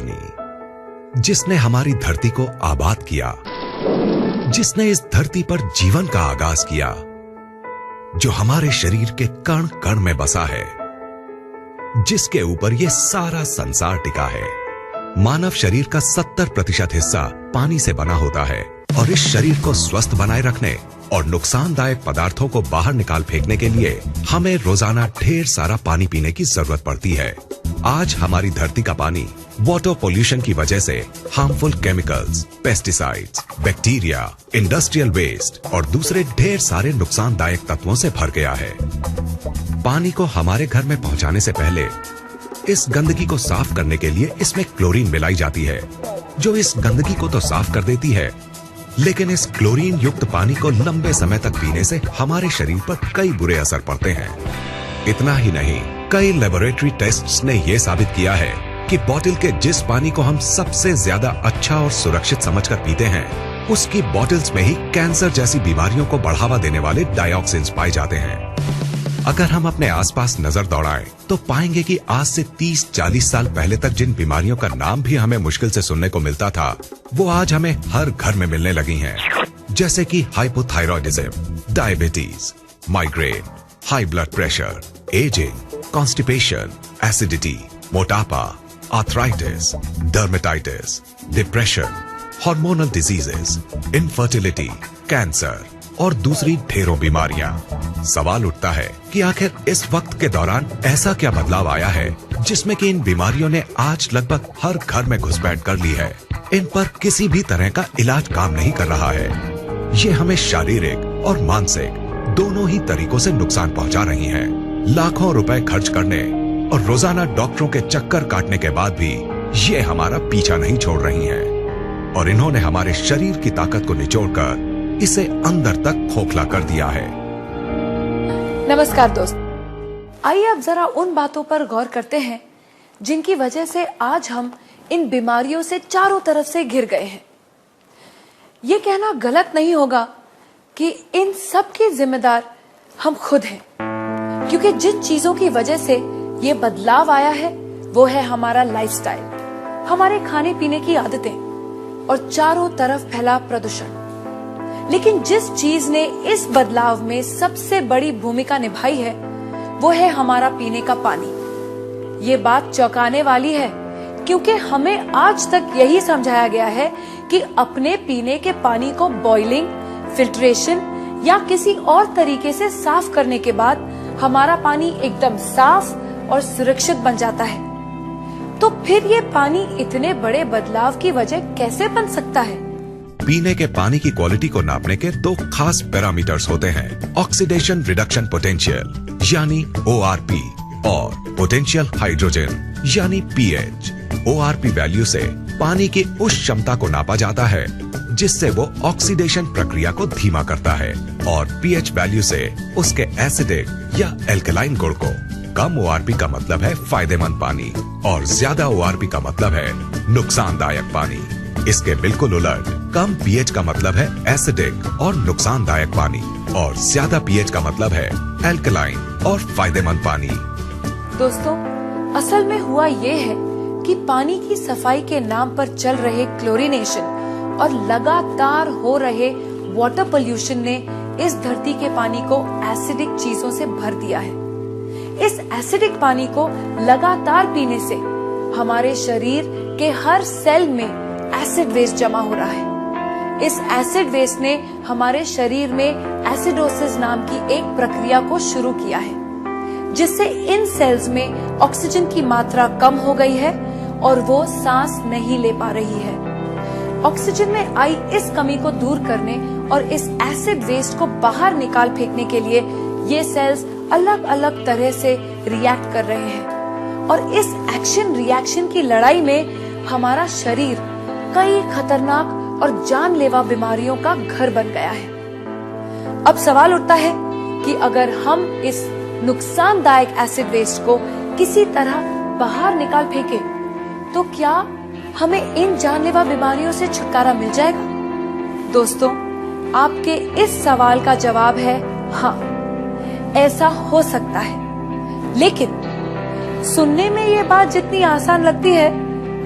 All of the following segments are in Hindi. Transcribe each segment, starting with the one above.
पानी, जिसने हमारी धरती को आबाद किया, जिसने इस धरती पर जीवन का आगाज किया, जो हमारे शरीर के कण कण में बसा है, जिसके ऊपर ये सारा संसार टिका है। मानव शरीर का 70% हिस्सा पानी से बना होता है और इस शरीर को स्वस्थ बनाए रखने और नुकसानदायक पदार्थों को बाहर निकाल फेंकने के लिए हमें रोजाना ढेर सारा पानी पीने की जरूरत पड़ती है। आज हमारी धरती का पानी वाटर पोल्यूशन की वजह से harmful chemicals, pesticides, bacteria, industrial waste और दूसरे ढेर सारे नुकसानदायक तत्वों से भर गया है। पानी को हमारे घर में पहुंचाने से पहले इस गंदगी को साफ करने के लिए इसमें क्लोरीन मिलाई जाती है, जो इस गंदगी को तो साफ कर देती है, लेकिन इस क्लोरीन युक्त पानी को लंबे समय तक पीने से हमारे शरीर पर कई बुरे असर पड़ते हैं। इतना ही नहीं, कई लेबोरेटरी टेस्ट्स ने यह साबित किया है कि बोतल के जिस पानी को हम सबसे ज्यादा अच्छा और सुरक्षित समझकर पीते हैं, उसकी बोतल्स में ही कैंसर जैसी बीमारियों को बढ़ावा देने वाले डाइऑक्सिन्स पाए जाते हैं। अगर हम अपने आसपास नजर दौड़ाएं तो पाएंगे कि आज से 30-40 साल पहले तक जिन बीमारियों का नाम भी हमें मुश्किल से सुनने को मिलता था, वो आज हमें हर घर में मिलने लगी हैं। जैसे कि hypothyroidism, diabetes, migraine, high blood pressure, ageing, constipation, acidity, मोटापा, arthritis, dermatitis, depression, hormonal diseases, infertility, cancer और दूसरी ढेरों बीमारियां। सवाल उठता है कि आखिर इस वक्त के दौरान ऐसा क्या बदलाव आया है जिसमें कि इन बीमारियों ने आज लगभग हर घर में घुसपैठ कर ली है। इन पर किसी भी तरह का इलाज काम नहीं कर रहा है। ये हमें शारीरिक और मानसिक दोनों ही तरीकों से नुकसान पहुंचा रही हैं। लाखों रुपए खर्च करने और रोजाना डॉक्टरों के चक्कर काटने के बाद भी ये हमारा पीछा नहीं छोड़ रही हैं और इन्होंने हमारे शरीर की ताकत को निचोड़कर इसे अंदर तक खोखला कर दिया है। नमस्कार दोस्त, आइए अब जरा उन बातों पर गौर करते हैं जिनकी वजह से आज हम इन बीमारियों से चारों तरफ से घिर गए हैं। ये कहना गलत नहीं होगा कि इन सब की जिम्मेदार हम खुद हैं, क्योंकि जिन चीजों की वजह से ये बदलाव आया है वो है हमारा लाइफस्टाइल, हमारे खाने पीने की आदतें और चारों तरफ फैला प्रदूषण। लेकिन जिस चीज ने इस बदलाव में सबसे बड़ी भूमिका निभाई है वो है हमारा पीने का पानी। ये बात चौंकाने वाली है, क्योंकि हमें आज तक यही समझाया गया है कि अपने पीने के पानी को बॉइलिंग, फिल्ट्रेशन या किसी और तरीके से साफ करने के बाद हमारा पानी एकदम साफ और सुरक्षित बन जाता है। तो फिर ये पानी इतने बड़े बदलाव की वजह कैसे बन सकता है? पीने के पानी की क्वालिटी को नापने के दो खास पैरामीटर्स होते हैं, ऑक्सीडेशन रिडक्शन पोटेंशियल यानी ORP और पोटेंशियल हाइड्रोजन यानी pH। ORP वैल्यू से पानी की उस क्षमता को नापा जाता है जिससे वो ऑक्सीडेशन प्रक्रिया को धीमा करता है और pH वैल्यू से उसके एसिडिक या एल्कलाइन गुण को। कम ORP का मतलब है फायदेमंद पानी और ज्यादा ORP का मतलब है नुकसानदायक पानी। इसके बिल्कुल उलट, कम pH का मतलब है एसिडिक और नुकसानदायक पानी और ज्यादा pH का मतलब है एल्कलाइन और फायदेमंद पानी। दोस्तों, असल में हुआ ये है कि पानी की सफाई के नाम पर चल रहे क्लोरीनेशन और लगातार हो रहे वाटर पोल्यूशन ने इस धरती के पानी को एसिडिक चीजों से भर दिया है। इस एसिडिक पानी को लगातार पीने से हमारे शरीर के हर सेल में एसिड वेस्ट जमा हो रहा है। इस एसिड वेस्ट ने हमारे शरीर में एसिडोसिस नाम की एक प्रक्रिया को शुरू किया है, जिससे इन सेल्स में ऑक्सीजन की मात्रा कम हो गई है और वो सांस नहीं ले पा रही है। ऑक्सीजन में आई इस कमी को दूर करने और इस एसिड वेस्ट को बाहर निकाल फेंकने के लिए ये सेल्स अलग अलग तरह से रिएक्ट कर रहे हैं और इस एक्शन रिएक्शन की लड़ाई में हमारा शरीर कई खतरनाक और जानलेवा बीमारियों का घर बन गया है। अब सवाल उठता है कि अगर हम इस नुकसानदायक एसिड वेस्ट को किसी तरह बाहर निकाल फेंके तो क्या हमें इन जानलेवा बीमारियों से छुटकारा मिल जाएगा? दोस्तों, आपके इस सवाल का जवाब है हाँ, ऐसा हो सकता है। लेकिन सुनने में ये बात जितनी आसान लगती है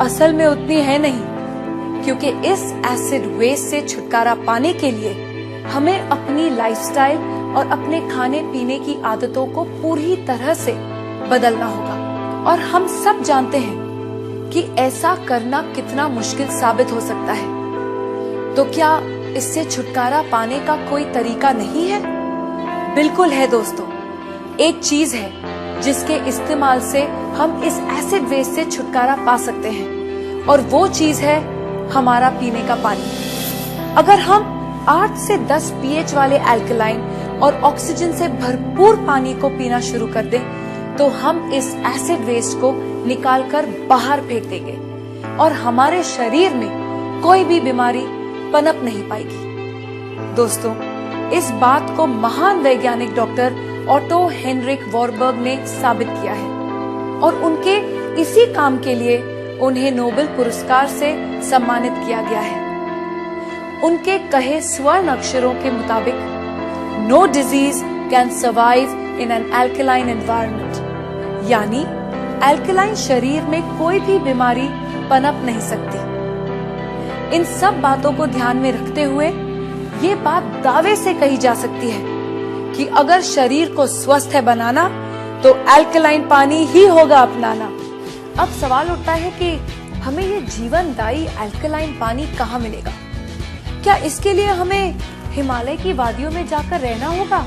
असल में उतनी है नहीं, क्योंकि इस एसिड वेस्ट से छुटकारा पाने के लिए हमें अपनी लाइफस्टाइल और अपने खाने पीने की आदतों को पूरी तरह से बदलना होगा। और हम सब जानते हैं कि ऐसा करना कितना मुश्किल साबित हो सकता है। तो क्या इससे छुटकारा पाने का कोई तरीका नहीं है? बिल्कुल है दोस्तों। एक चीज है जिसके इस्तेमाल से हम इस एसिड वेस्ट से छुटकारा पा सकते हैं, और वो चीज है हमारा पीने का पानी। अगर हम 8 से 10 pH वाले अल्कलाइन और ऑक्सीजन से भरपूर पानी को पीना शुरू कर दें, तो हम इस एसिड वेस्ट को निकालकर बाहर फेंक देंगे और हमारे शरीर में कोई भी बीमारी पनप नहीं पाएगी। दोस्तों, इस बात को महान वैज्ञानिक डॉक्टर ऑटो हेनरिक वॉरबर्ग ने साबित किया है, और उनके इसी काम के लिए उन्हें नोबेल पुरस्कार से सम्मानित किया गया है। उनके कहे स्वर्ण अक्षरों के मुताबिक, no disease can survive in an alkaline environment, यानी अल्कलाइन शरीर में कोई भी बीमारी पनप नहीं सकती। इन सब बातों को ध्यान में रखते हुए ये बात दावे से कही जा सकती है कि अगर शरीर को स्वस्थ है बनाना, तो अल्कलाइन पानी ही होगा अपनाना। अब सवाल उठता है कि हमें ये जीवनदायी अल्कलाइन पानी कहाँ मिलेगा? क्या इसके लिए हमें हिमालय की वादियों में जाकर रहना होगा,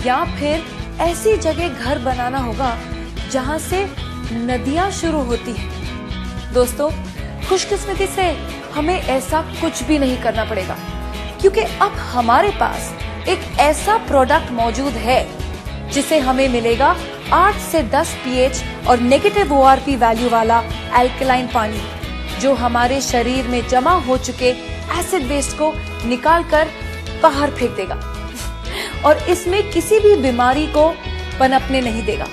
या फिर ऐसी जगह घर बनाना होगा जहाँ से नदियाँ शुरू होती हैं? दोस्तों, खुशकिस्मती से हमें ऐसा कुछ भी नहीं करना पड़ेगा, क्योंकि अब हमारे पास एक ऐसा प्रोडक्ट मौजूद है जिसे हमें मिलेगा 8 से 10 pH और नेगेटिव ORP वैल्यू वाला अल्कलाइन पानी, जो हमारे शरीर में जमा हो चुके एसिड वेस्ट को निकालकर बाहर फेंक देगा और इसमें किसी भी बीमारी को पनपने नहीं देगा।